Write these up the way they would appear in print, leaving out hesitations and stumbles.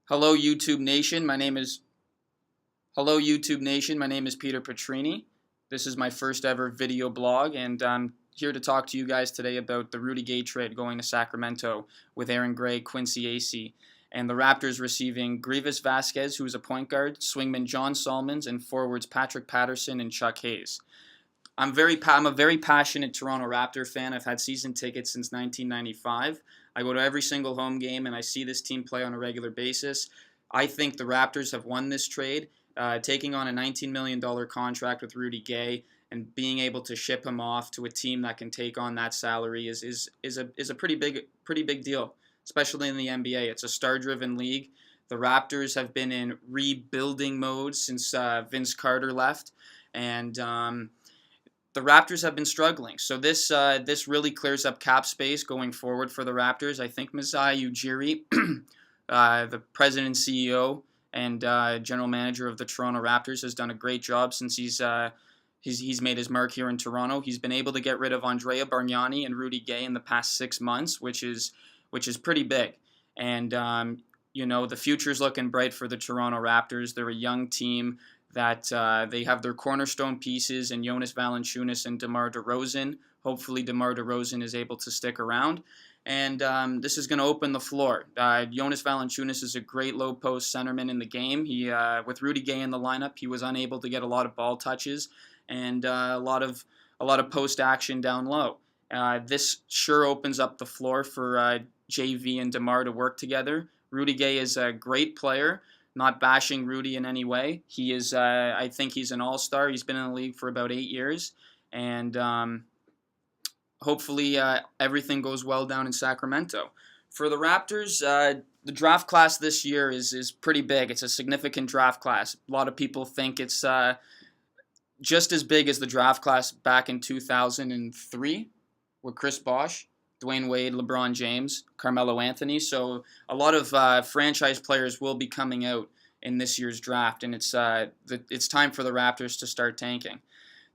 Hello YouTube Nation. My name is Peter Petrini. This is my first ever video blog, and I'm here to talk to you guys today about the Rudy Gay trade going to Sacramento with Aaron Gray, Quincy Acee, and the Raptors receiving Grievous Vasquez, who is a point guard, swingman John Solomons, and forwards Patrick Patterson and Chuck Hayes. I'm a very passionate Toronto Raptor fan. I've had season tickets since 1995. I go to every single home game, and I see this team play on a regular basis. I think the Raptors have won this trade, taking on a $19 million contract with Rudy Gay and being able to ship him off to a team that can take on that salary is a pretty big deal, especially in the NBA. It's a star-driven league. The Raptors have been in rebuilding mode since Vince Carter left, and the Raptors have been struggling. So this really clears up cap space going forward for the Raptors. I think Masai Ujiri, the president and CEO and general manager of the Toronto Raptors, has done a great job since he's made his mark here in Toronto. He's been able to get rid of Andrea Bargnani and Rudy Gay in the past 6 months, which is pretty big. And the future's looking bright for the Toronto Raptors. They're a young team that they have their cornerstone pieces in Jonas Valanciunas and DeMar DeRozan. Hopefully DeMar DeRozan is able to stick around. And this is going to open the floor. Jonas Valanciunas is a great low-post centerman in the game. With Rudy Gay in the lineup, he was unable to get a lot of ball touches and a lot of post action down low. This sure opens up the floor for JV and DeMar to work together. Rudy Gay is a great player. Not bashing Rudy in any way. He is. I think he's an all-star. He's been in the league for about 8 years, and hopefully everything goes well down in Sacramento. For the Raptors, the draft class this year is pretty big. It's a significant draft class. A lot of people think it's just as big as the draft class back in 2003 with Chris Bosh, Dwayne Wade, LeBron James, Carmelo Anthony. So a lot of franchise players will be coming out in this year's draft, and it's time for the Raptors to start tanking.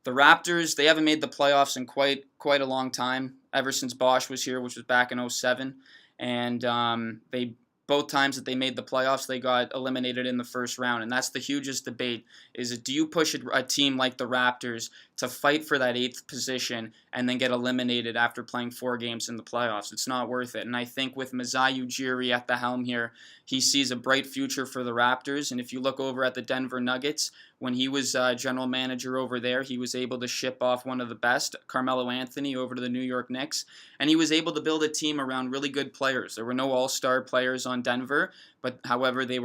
The Raptors, they haven't made the playoffs in quite a long time, ever since Bosh was here, which was back in 2007, and both times that they made the playoffs, they got eliminated in the first round, and that's the hugest debate, is do you push a team like the Raptors to fight for that 8th position and then get eliminated after playing 4 games in the playoffs? It's not worth it, and I think with Masai Ujiri at the helm here, he sees a bright future for the Raptors, and if you look over at the Denver Nuggets, when he was general manager over there, he was able to ship off one of the best, Carmelo Anthony, over to the New York Knicks, and he was able to build a team around really good players. There were no all-star players on Denver, but however, they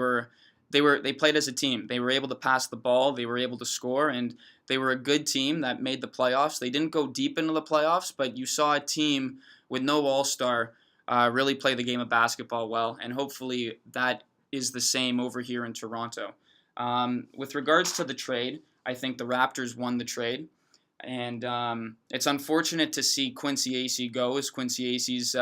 played as a team. They were able to pass the ball, they were able to score, and they were a good team that made the playoffs. They didn't go deep into the playoffs, but you saw a team with no all-star really play the game of basketball well, and hopefully that is the same over here in Toronto. With regards to the trade, I think the Raptors won the trade, and it's unfortunate to see Quincy Acee go, as Quincy Acee's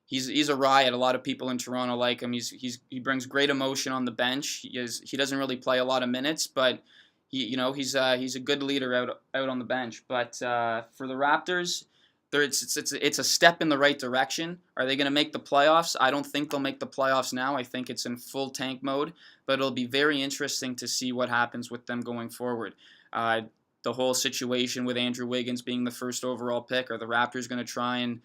he's a riot. A lot of people in Toronto like him. He brings great emotion on the bench. He doesn't really play a lot of minutes, but he's a good leader out on the bench. But for the Raptors, it's a step in the right direction. Are they going to make the playoffs? I don't think they'll make the playoffs now. I think it's in full tank mode, but it'll be very interesting to see what happens with them going forward. The whole situation with Andrew Wiggins being the first overall pick, are the Raptors going to try and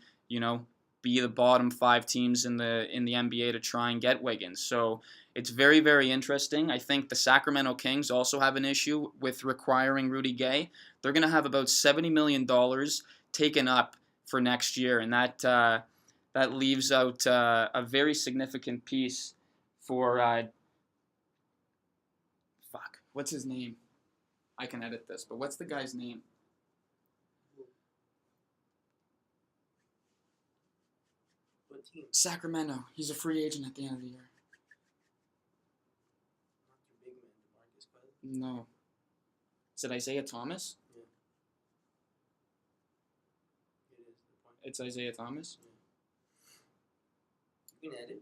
be the bottom 5 teams in the NBA to try and get Wiggins? So it's very, very interesting. I think the Sacramento Kings also have an issue with requiring Rudy Gay. They're going to have about $70 million taken up for next year, and that leaves out a very significant piece for what's his name? I can edit this, but what's the guy's name? Sacramento. He's a free agent at the end of the year. No. Is it Isaiah Thomas? Yeah. It is. It's Isaiah Thomas? Yeah. You can edit.